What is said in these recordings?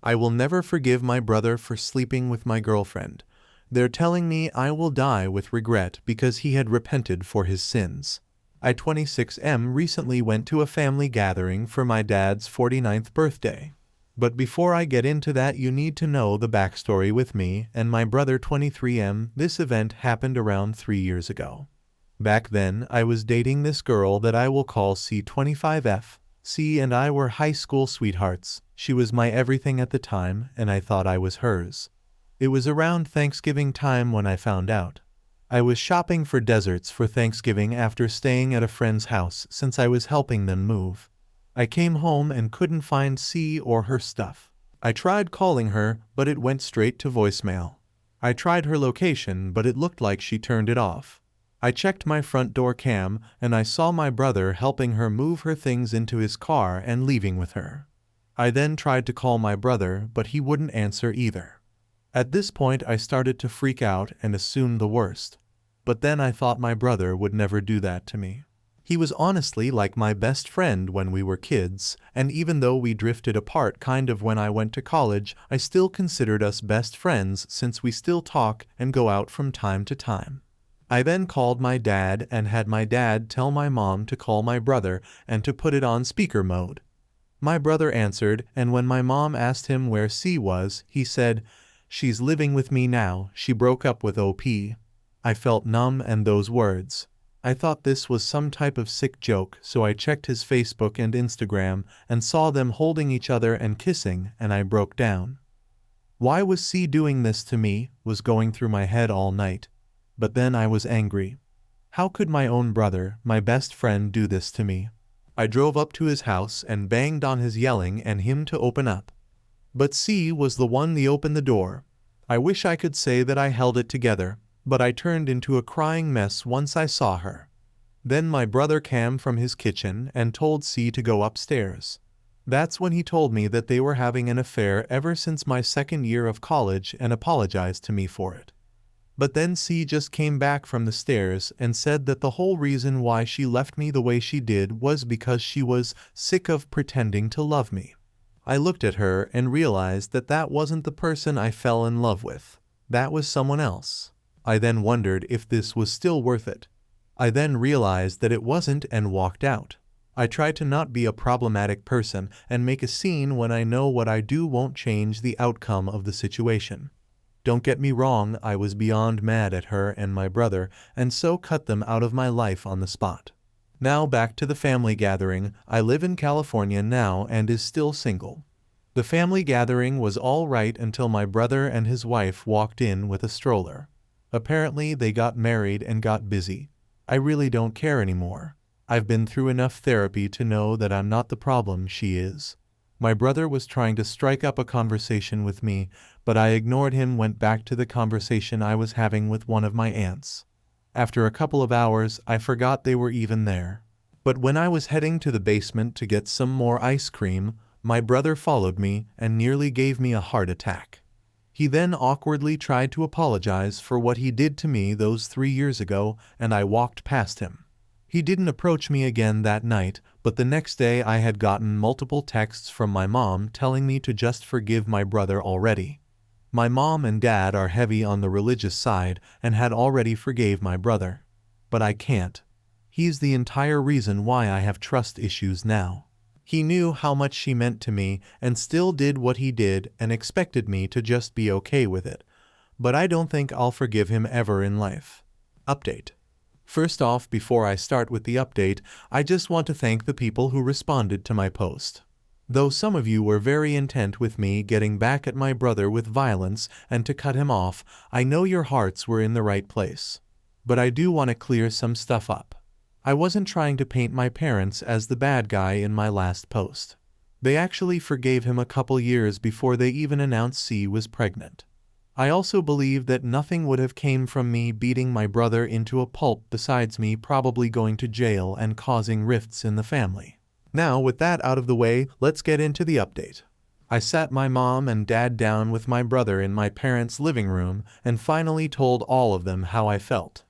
I will never forgive my brother for sleeping with my girlfriend. They're telling me I will die with regret because he had repented for his sins. I 26M recently went to a family gathering for my dad's 49th birthday. But before I get into that, you need to know the backstory with me and my brother 23M. This event happened around 3 years ago. Back then, I was dating this girl that I will call C25F. C and I were high school sweethearts. She was my everything at the time, and I thought I was hers. It was around Thanksgiving time when I found out. I was shopping for desserts for Thanksgiving after staying at a friend's house since I was helping them move. I came home and couldn't find C or her stuff. I tried calling her, but it went straight to voicemail. I tried her location, but it looked like she turned it off. I checked my front door cam, and I saw my brother helping her move her things into his car and leaving with her. I then tried to call my brother, but he wouldn't answer either. At this point, I started to freak out and assume the worst. But then I thought my brother would never do that to me. He was honestly like my best friend when we were kids, and even though we drifted apart kind of when I went to college, I still considered us best friends since we still talk and go out from time to time. I then called my dad and had my dad tell my mom to call my brother and to put it on speaker mode. My brother answered, and when my mom asked him where C was, he said, "She's living with me now, she broke up with OP." I felt numb and those words. I thought this was some type of sick joke, so I checked his Facebook and Instagram and saw them holding each other and kissing, and I broke down. Why was C doing this to me was going through my head all night. But then I was angry. How could my own brother, my best friend, do this to me? I drove up to his house and banged on his yelling and him to open up. But C was the one that opened the door. I wish I could say that I held it together, but I turned into a crying mess once I saw her. Then my brother came from his kitchen and told C to go upstairs. That's when he told me that they were having an affair ever since my second year of college and apologized to me for it. But then C just came back from the stairs and said that the whole reason why she left me the way she did was because she was sick of pretending to love me. I looked at her and realized that that wasn't the person I fell in love with. That was someone else. I then wondered if this was still worth it. I then realized that it wasn't and walked out. I try to not be a problematic person and make a scene when I know what I do won't change the outcome of the situation. Don't get me wrong, I was beyond mad at her and my brother, and so cut them out of my life on the spot. Now back to the family gathering. I live in California now and is still single. The family gathering was all right until my brother and his wife walked in with a stroller. Apparently they got married and got busy. I really don't care anymore. I've been through enough therapy to know that I'm not the problem, she is. My brother was trying to strike up a conversation with me, but I ignored him, went back to the conversation I was having with one of my aunts. After a couple of hours, I forgot they were even there. But when I was heading to the basement to get some more ice cream, my brother followed me and nearly gave me a heart attack. He then awkwardly tried to apologize for what he did to me those 3 years ago, and I walked past him. He didn't approach me again that night, but the next day I had gotten multiple texts from my mom telling me to just forgive my brother already. My mom and dad are heavy on the religious side and had already forgave my brother. But I can't. He's the entire reason why I have trust issues now. He knew how much she meant to me and still did what he did and expected me to just be okay with it. But I don't think I'll forgive him ever in life. Update. First off, before I start with the update, I just want to thank the people who responded to my post. Though some of you were very intent with me getting back at my brother with violence and to cut him off, I know your hearts were in the right place. But I do want to clear some stuff up. I wasn't trying to paint my parents as the bad guy in my last post. They actually forgave him a couple years before they even announced C was pregnant. I also believe that nothing would have came from me beating my brother into a pulp besides me probably going to jail and causing rifts in the family. Now with that out of the way, let's get into the update. I sat my mom and dad down with my brother in my parents' living room and finally told all of them how I felt.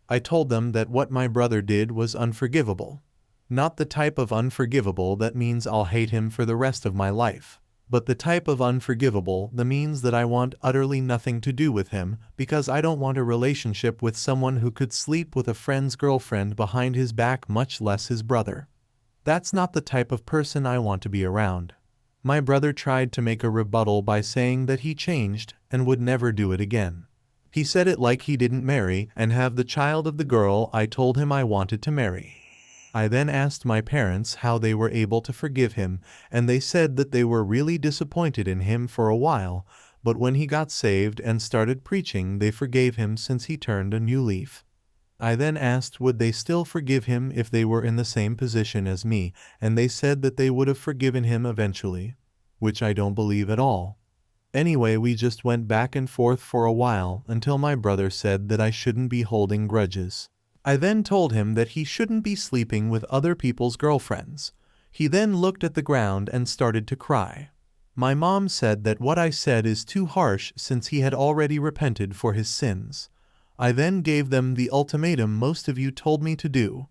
I told them that what my brother did was unforgivable. Not the type of unforgivable that means I'll hate him for the rest of my life. But the type of unforgivable that means that I want utterly nothing to do with him because I don't want a relationship with someone who could sleep with a friend's girlfriend behind his back, much less his brother. That's not the type of person I want to be around. My brother tried to make a rebuttal by saying that he changed and would never do it again. He said it like he didn't marry and have the child of the girl I told him I wanted to marry. I then asked my parents how they were able to forgive him, and they said that they were really disappointed in him for a while, but when he got saved and started preaching, they forgave him since he turned a new leaf. I then asked would they still forgive him if they were in the same position as me, and they said that they would have forgiven him eventually, which I don't believe at all. Anyway, we just went back and forth for a while until my brother said that I shouldn't be holding grudges. I then told him that he shouldn't be sleeping with other people's girlfriends. He then looked at the ground and started to cry. My mom said that what I said is too harsh since he had already repented for his sins. I then gave them the ultimatum most of you told me to do,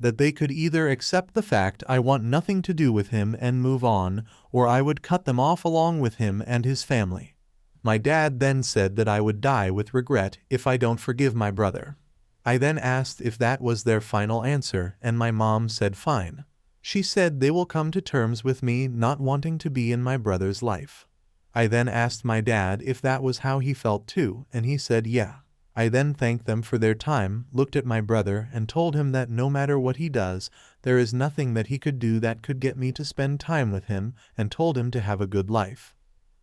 that they could either accept the fact I want nothing to do with him and move on, or I would cut them off along with him and his family. My dad then said that I would die with regret if I don't forgive my brother. I then asked if that was their final answer, and my mom said fine. She said they will come to terms with me not wanting to be in my brother's life. I then asked my dad if that was how he felt too, and he said yeah. I then thanked them for their time, looked at my brother, and told him that no matter what he does, there is nothing that he could do that could get me to spend time with him, and told him to have a good life.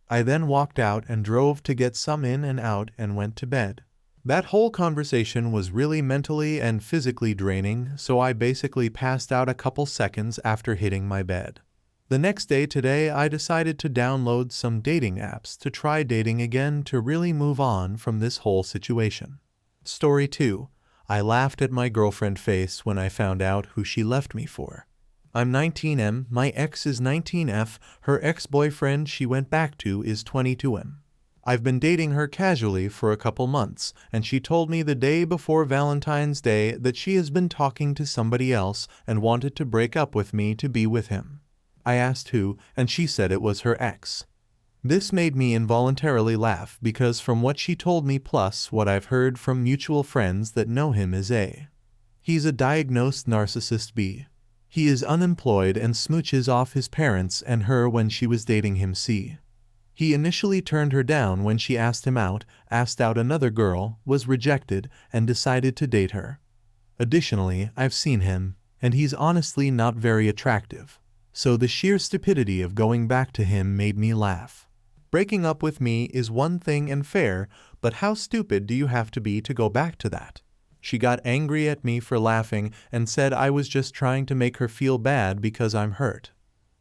I then walked out and drove to get some in and out and went to bed. That whole conversation was really mentally and physically draining, so I basically passed out a couple seconds after hitting my bed. The next day today, I decided to download some dating apps to try dating again to really move on from this whole situation. Story 2. I laughed at my girlfriend's face when I found out who she left me for. I'm 19M, my ex is 19F, her ex-boyfriend she went back to is 22M. I've been dating her casually for a couple months, and she told me the day before Valentine's Day that she has been talking to somebody else and wanted to break up with me to be with him. I asked who, and she said it was her ex. This made me involuntarily laugh because from what she told me plus what I've heard from mutual friends that know him is A. He's a diagnosed narcissist B. He is unemployed and smooches off his parents and her when she was dating him C. He initially turned her down when she asked him out, asked out another girl, was rejected, and decided to date her. Additionally, I've seen him, and he's honestly not very attractive. So the sheer stupidity of going back to him made me laugh. Breaking up with me is one thing and fair, but how stupid do you have to be to go back to that? She got angry at me for laughing and said I was just trying to make her feel bad because I'm hurt.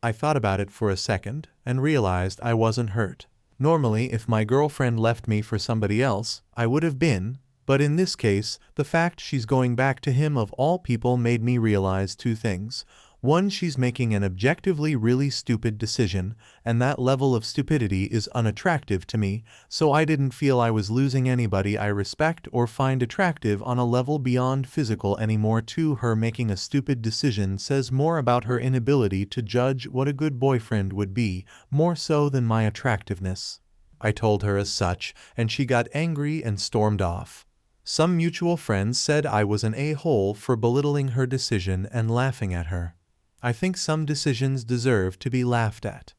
I thought about it for a second and realized I wasn't hurt. Normally, if my girlfriend left me for somebody else, I would have been, but in this case, the fact she's going back to him of all people made me realize two things. One, she's making an objectively really stupid decision, and that level of stupidity is unattractive to me, so I didn't feel I was losing anybody I respect or find attractive on a level beyond physical anymore. Two, her making a stupid decision says more about her inability to judge what a good boyfriend would be, more so than my attractiveness. I told her as such, and she got angry and stormed off. Some mutual friends said I was an a-hole for belittling her decision and laughing at her. I think some decisions deserve to be laughed at.